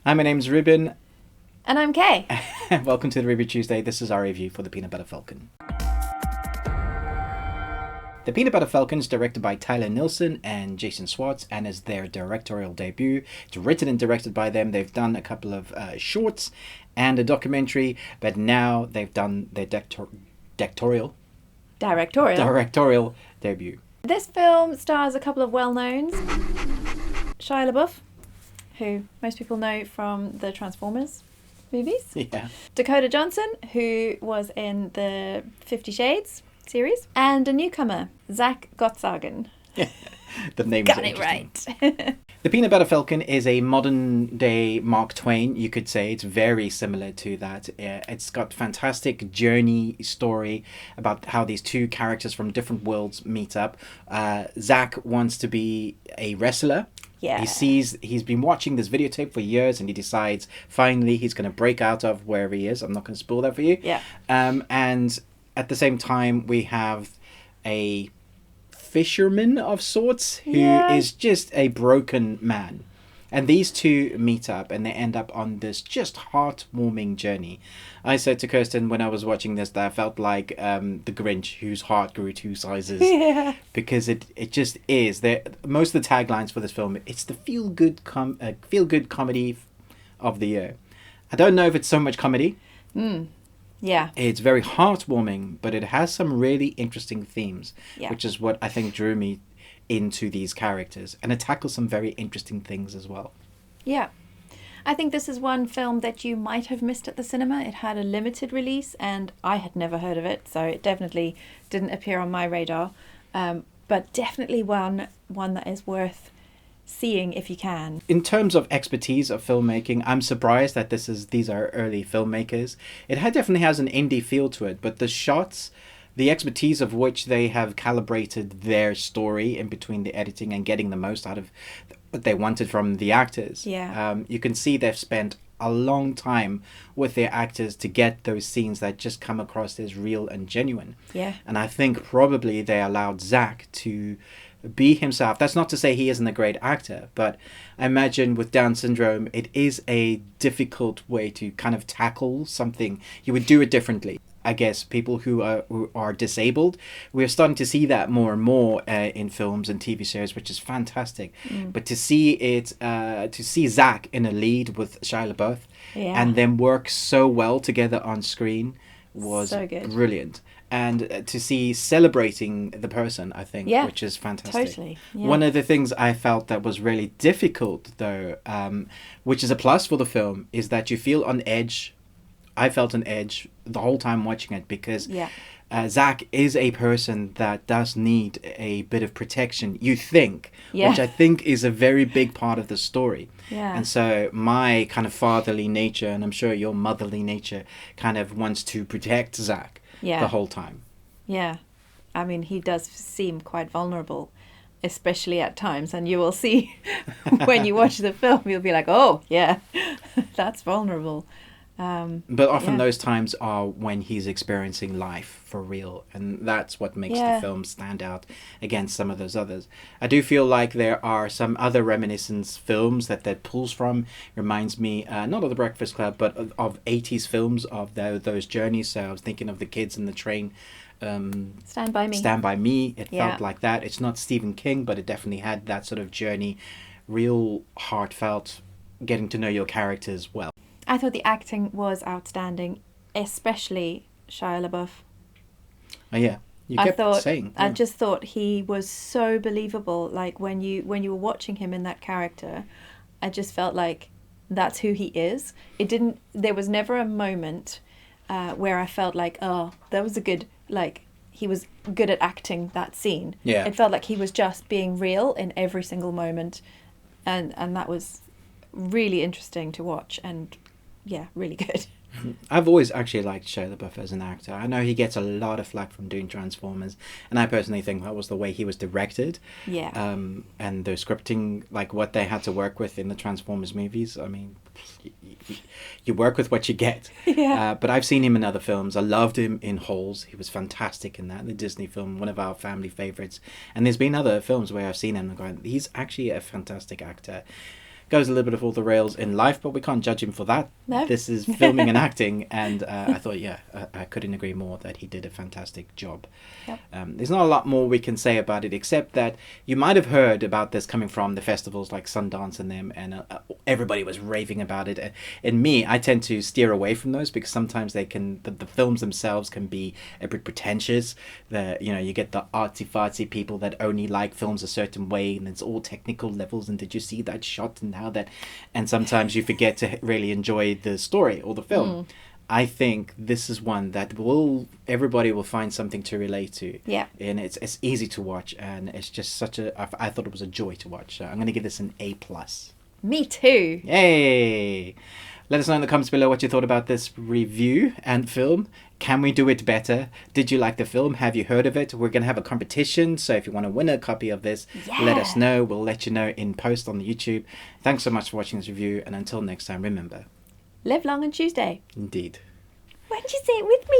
Hi, my name's Ruben. And I'm Kay. Welcome to the Review Tuesday. This is our review for The Peanut Butter Falcon. The Peanut Butter Falcon is directed by Tyler Nilson and Jason Schwartz and is their directorial debut. It's written and directed by them. They've done a couple of shorts and a documentary, but now they've done their directorial debut. This film stars a couple of well-knowns. Shia LaBeouf, who most people know from the Transformers movies. Yeah. Dakota Johnson, who was in the 50 Shades series. And a newcomer, Zack Gottsagen. The name Got it right. The Peanut Butter Falcon is a modern day Mark Twain, you could say. It's very similar to that. It's got fantastic journey story about how these two characters from different worlds meet up. Zack wants to be a wrestler. Yeah. He's been watching this videotape for years and he decides finally he's going to break out of wherever he is. I'm not going to spoil that for you. Yeah. And at the same time, we have a fisherman of sorts who is just a broken man. And these two meet up and they end up on this just heartwarming journey. I said to Kirsten when I was watching this that I felt like the Grinch whose heart grew 2 sizes. Yeah. Because it just is. Most of the taglines for this film, it's the feel-good comedy of the year. I don't know if it's so much comedy. Yeah. It's very heartwarming, but it has some really interesting themes, which is what I think drew me into these characters. And it tackles some very interesting things as well. Yeah. I think this is one film that you might have missed at the cinema. It had a limited release and I had never heard of it, so it definitely didn't appear on my radar. But definitely one that is worth seeing if you can. In terms of expertise of filmmaking, I'm surprised that these are early filmmakers. It definitely has an indie feel to it, but the shots, the expertise of which they have calibrated their story in between the editing and getting the most out of what they wanted from the actors. Yeah. You can see they've spent a long time with their actors to get those scenes that just come across as real and genuine. Yeah. And I think probably they allowed Zack to be himself. That's not to say he isn't a great actor, but I imagine with Down syndrome, it is a difficult way to kind of tackle something. You would do it differently. I guess people who are disabled, we're starting to see that more and more in films and TV shows, which is fantastic. But to see Zack in a lead with Shia LaBeouf and them work so well together on screen was so good. Brilliant. And to see celebrating the person, I think, which is fantastic. Totally. Yeah. One of the things I felt that was really difficult, though, which is a plus for the film, is that you feel on edge. I felt on edge the whole time watching it because Zack is a person that does need a bit of protection, you think, which I think is a very big part of the story. Yeah. And so my kind of fatherly nature, and I'm sure your motherly nature, kind of wants to protect Zack the whole time. Yeah. I mean, he does seem quite vulnerable, especially at times. And you will see when you watch the film, you'll be like, oh, yeah, that's vulnerable. But often those times are when he's experiencing life for real, and that's what makes the film stand out against some of those others. I do feel like there are some other reminiscence films that pulls from. Reminds me not of The Breakfast Club, but of 80s films of those journeys. So I was thinking of The Kids in the Train. Stand By Me. Stand By Me. It felt like that. It's not Stephen King, but it definitely had that sort of journey, real heartfelt, getting to know your characters well. I thought the acting was outstanding, especially Shia LaBeouf. Oh yeah, you kept saying. I just thought he was so believable. Like when you were watching him in that character, I just felt like that's who he is. There was never a moment where I felt like, oh, that was he was good at acting that scene. Yeah. It felt like he was just being real in every single moment, and that was really interesting to watch and. Yeah, really good. I've always actually liked Shia LaBeouf as an actor. I know he gets a lot of flack from doing Transformers, and I personally think that was the way he was directed. Yeah. And the scripting, like what they had to work with in the Transformers movies, I mean, you work with what you get. Yeah. But I've seen him in other films. I loved him in Holes. He was fantastic in that, the Disney film, one of our family favorites. And there's been other films where I've seen him and going, he's actually a fantastic actor. goes a little bit off all the rails in life, but we can't judge him for that. No. This is filming and acting, and I thought, I couldn't agree more that he did a fantastic job. Yep. There's not a lot more we can say about it, except that you might have heard about this coming from the festivals like Sundance and them, and everybody was raving about it. And me, I tend to steer away from those because sometimes the films themselves can be a bit pretentious. You get the artsy-fartsy people that only like films a certain way, and it's all technical levels, and did you see that shot and how that... And sometimes you forget to really enjoy the story or the film. I think this is one that everybody will find something to relate to. Yeah. And it's easy to watch, and it's just I thought it was a joy to watch. So I'm going to give this an A+. Me too. Yay! Let us know in the comments below what you thought about this review and film. Can we do it better? Did you like the film? Have you heard of it? We're going to have a competition, so if you want to win a copy of this, let us know. We'll let you know in post on the YouTube. Thanks so much for watching this review, and until next time, remember... Live long on Tuesday. Indeed. Why don't you say it with me?